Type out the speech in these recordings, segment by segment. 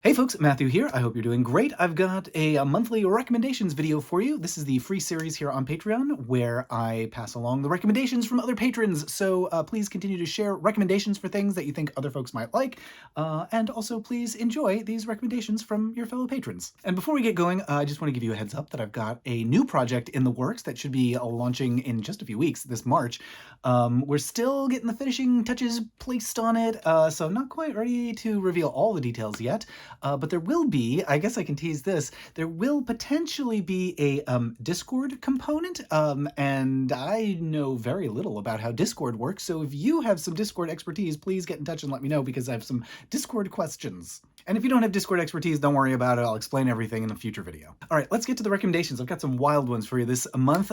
Hey folks, Matthew here. I hope you're doing great. I've got a monthly recommendations video for you. This is the free series here on Patreon where I pass along the recommendations from other patrons. So please continue to share recommendations for things that you think other folks might like. And also please enjoy these recommendations from your fellow patrons. And before we get going, I just want to give you a heads up that I've got a new project in the works that should be launching in just a few weeks, this March. We're still getting the finishing touches placed on it, so I'm not quite ready to reveal all the details yet. But there will be, I guess I can tease this, there will potentially be a Discord component, and I know very little about how Discord works, so if you have some Discord expertise, please get in touch and let me know, because I have some Discord questions. And if you don't have Discord expertise, don't worry about it. I'll explain everything in a future video. All right, let's get to the recommendations. I've got some wild ones for you this month.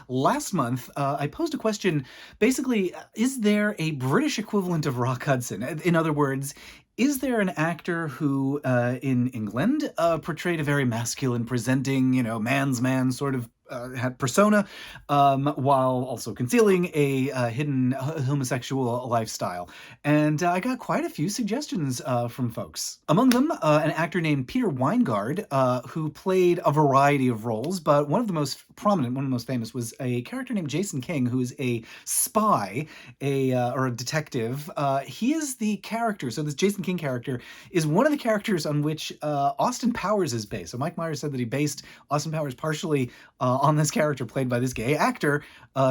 Last month, I posed a question, basically, is there a British equivalent of Rock Hudson? In other words, is there an actor who, in England, portrayed a very masculine presenting, man's man sort of had persona, while also concealing a hidden homosexual lifestyle? And I got quite a few suggestions from folks. Among them, an actor named Peter Weingard, who played a variety of roles, but one of the most prominent, one of the most famous, was a character named Jason King, who is a spy, or a detective. He is the character, so this Jason King character is one of the characters on which Austin Powers is based. So Mike Myers said that he based Austin Powers partially on this character played by this gay actor,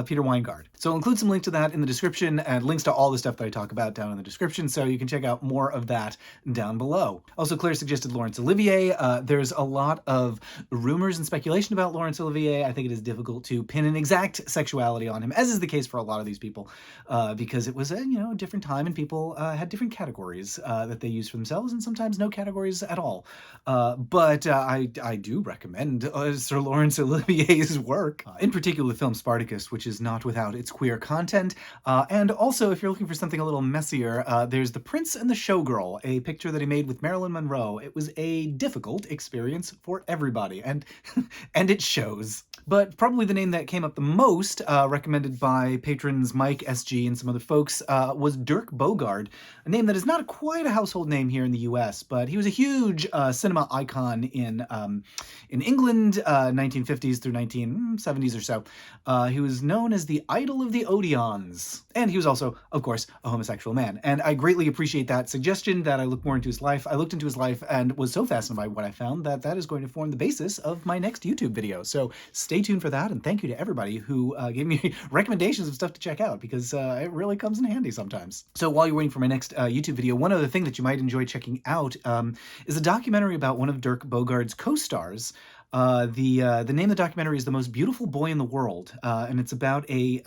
Peter Weingard. So I'll include some link to that in the description and links to all the stuff that I talk about down in the description, so you can check out more of that down below. Also, Claire suggested Laurence Olivier. There's a lot of rumors and speculation about Laurence Olivier. I think it is difficult to pin an exact sexuality on him, as is the case for a lot of these people, because it was a different time and people had different categories that they used for themselves, and sometimes no categories at all. But I do recommend Sir Laurence Olivier's work, in particular the film Spartacus, which is not without its queer content. And also, if you're looking for something a little messier, there's The Prince and the Showgirl, a picture that he made with Marilyn Monroe. It was a difficult experience for everybody, and and it shows. But probably the name that came up the most, recommended by patrons Mike, SG, and some other folks, was Dirk Bogarde, a name that is not quite a household name here in the US, but he was a huge cinema icon in England, 1950s through 1970s or so. He was known as the idol of the Odeons, and he was also, of course, a homosexual man. And I greatly appreciate that suggestion, that I look more into his life. I looked into his life and was so fascinated by what I found that that is going to form the basis of my next YouTube video. So stay tuned for that, and thank you to everybody who gave me recommendations of stuff to check out, because it really comes in handy sometimes. So while you're waiting for my next YouTube video, one other thing that you might enjoy checking out is a documentary about one of Dirk Bogarde's co-stars. The name of the documentary is The Most Beautiful Boy in the World, and it's about a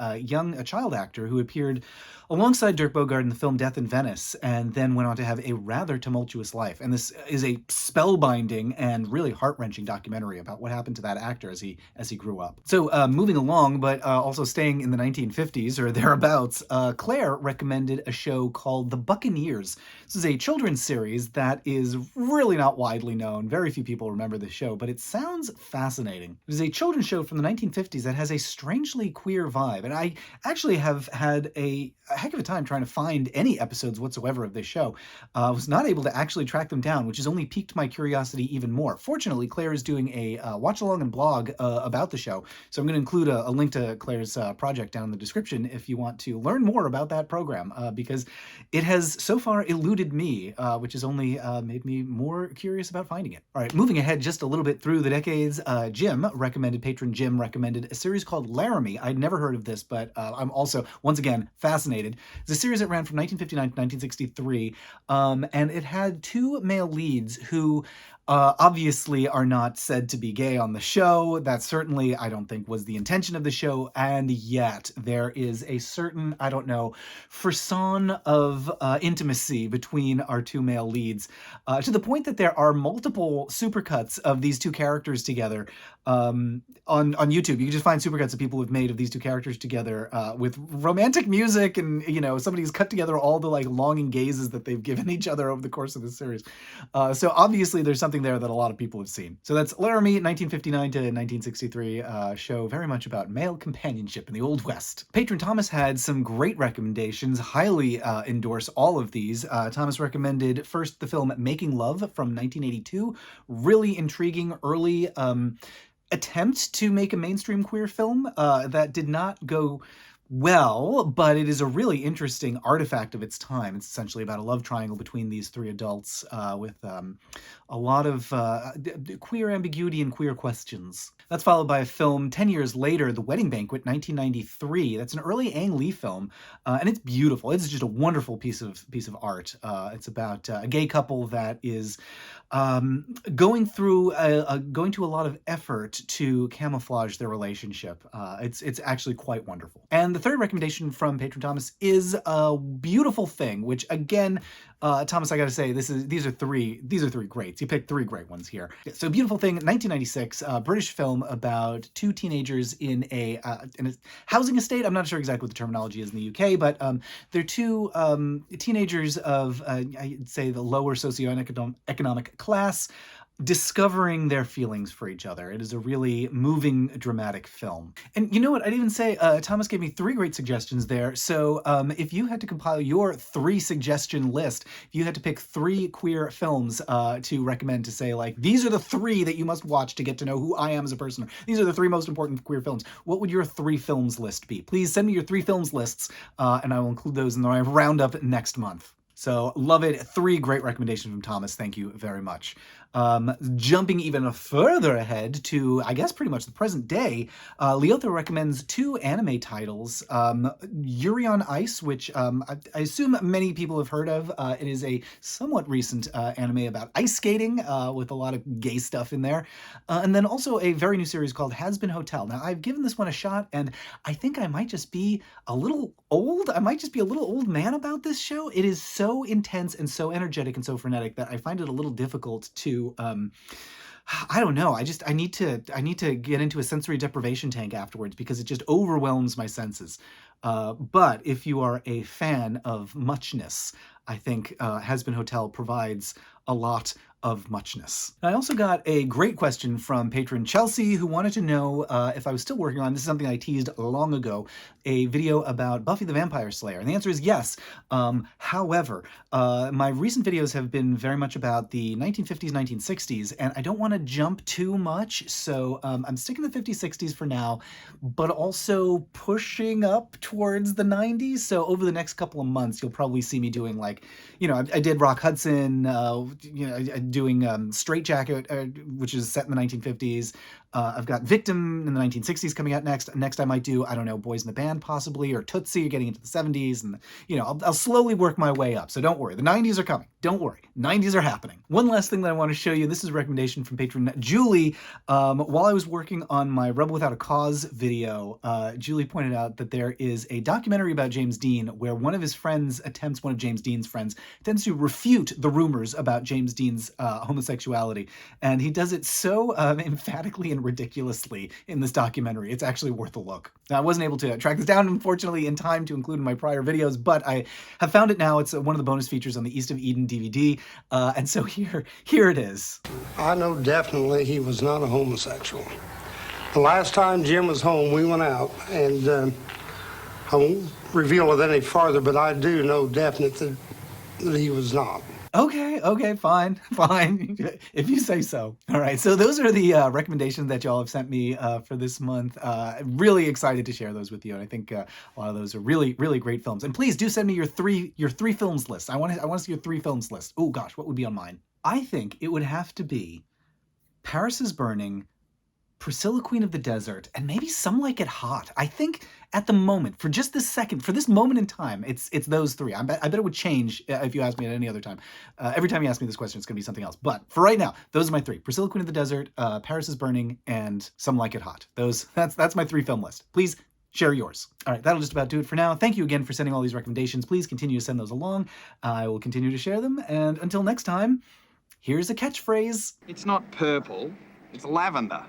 child actor who appeared alongside Dirk Bogarde in the film Death in Venice, and then went on to have a rather tumultuous life. And this is a spellbinding and really heart-wrenching documentary about what happened to that actor as he grew up. So moving along, but also staying in the 1950s or thereabouts, Claire recommended a show called The Buccaneers. This is a children's series that is really not widely known. Very few people remember this show, but it sounds fascinating. It is a children's show from the 1950s that has a strangely queer vibe, and I actually have had a heck of a time trying to find any episodes whatsoever of this show. I was not able to actually track them down, which has only piqued my curiosity even more. Fortunately, Claire is doing a watch-along and blog about the show, so I'm going to include a link to Claire's project down in the description if you want to learn more about that program, because it has so far eluded me, which has only made me more curious about finding it. All right, moving ahead just a little bit through the decades, patron Jim recommended a series called Laramie. I'd never heard of this, but I'm also, once again, fascinated. It's a series that ran from 1959 to 1963, and it had two male leads who obviously are not said to be gay on the show. That certainly, I don't think, was the intention of the show, and yet there is a certain, I don't know, frisson of intimacy between our two male leads, to the point that there are multiple supercuts of these two characters together on YouTube. You can just find supercuts of people who've made of these two characters together with romantic music, and somebody's cut together all the longing gazes that they've given each other over the course of the series. So obviously there's something something there that a lot of people have seen. So that's Laramie, 1959 to 1963, show very much about male companionship in the Old West. Patron Thomas had some great recommendations, highly endorse all of these. Thomas recommended first the film Making Love from 1982, really intriguing early attempt to make a mainstream queer film that did not go well, but it is a really interesting artifact of its time. It's essentially about a love triangle between these three adults with a lot of queer ambiguity and queer questions. That's followed by a film 10 years later, The Wedding Banquet, 1993. That's an early Ang Lee film, and it's beautiful. It's just a wonderful piece of art. It's about a gay couple that is going to a lot of effort to camouflage their relationship. It's actually quite wonderful. And the third recommendation from Patron Thomas is A Beautiful Thing, which again, Thomas, I gotta say, these are three greats. You picked three great ones here. So Beautiful Thing, 1996, British film about two teenagers in a housing estate. I'm not sure exactly what the terminology is in the UK, but they're two teenagers of, I'd say, the lower socioeconomic class, discovering their feelings for each other. It is a really moving, dramatic film. And you know what? I'd even say Thomas gave me three great suggestions there. So if you had to compile your three suggestion list, if you had to pick three queer films to recommend, to say, like, these are the three that you must watch to get to know who I am as a person, these are the three most important queer films, what would your three films list be? Please send me your three films lists, and I will include those in the roundup next month. So love it. Three great recommendations from Thomas. Thank you very much. Jumping even further ahead to, I guess, pretty much the present day, Leotho recommends two anime titles. Yuri on Ice, which I assume many people have heard of. It is a somewhat recent anime about ice skating with a lot of gay stuff in there. And then also a very new series called Has Been Hotel. Now, I've given this one a shot, and I think I might just be a little old. I might just be a little old man about this show. It is so intense and so energetic and so frenetic that I find it a little difficult to I don't know. I need to get into a sensory deprivation tank afterwards because it just overwhelms my senses. But if you are a fan of muchness, I think Has Been Hotel provides a lot of muchness. I also got a great question from patron Chelsea, who wanted to know if I was still working on, this is something I teased long ago, a video about Buffy the Vampire Slayer. And the answer is yes. However, my recent videos have been very much about the 1950s, 1960s, and I don't want to jump too much, so I'm sticking to the 50s, 60s for now, but also pushing up towards the 90s. So over the next couple of months, you'll probably see me doing, like, you know, I did Rock Hudson, you know, doing Straight Jacket, which is set in the 1950s. I've got Victim in the 1960s coming out next. Next I might do, I don't know, Boys in the Band possibly, or Tootsie, getting into the 70s, and, you know, I'll slowly work my way up, so don't worry. The 90s are coming. Don't worry. 90s are happening. One last thing that I want to show you, this is a recommendation from patron Julie. While I was working on my Rebel Without a Cause video, Julie pointed out that there is a documentary about James Dean where one of James Dean's friends attempts to refute the rumors about James Dean's homosexuality, and he does it so emphatically and ridiculously in this documentary. It's actually worth a look. Now, I wasn't able to track this down, unfortunately, in time to include in my prior videos, but I have found it now. It's one of the bonus features on the East of Eden DVD, and so here it is. I know definitely he was not a homosexual. The last time Jim was home, we went out, and I won't reveal it any farther, but I do know definitely that he was not. Okay, fine. If you say so. All right, so those are the recommendations that y'all have sent me for this month. Really excited to share those with you, and I think a lot of those are really, really great films. And please do send me your three films list. I want to see your three films list. Oh gosh, what would be on mine? I think it would have to be Paris is Burning, Priscilla, Queen of the Desert, and maybe Some Like It Hot. I think at the moment, for just this second, for this moment in time, it's those three. I bet it would change if you asked me at any other time. Every time you ask me this question, it's going to be something else. But for right now, those are my three: Priscilla, Queen of the Desert, Paris is Burning, and Some Like It Hot. That's my three film list. Please share yours. All right, that'll just about do it for now. Thank you again for sending all these recommendations. Please continue to send those along. I will continue to share them. And until next time, here's a catchphrase. It's not purple, it's lavender.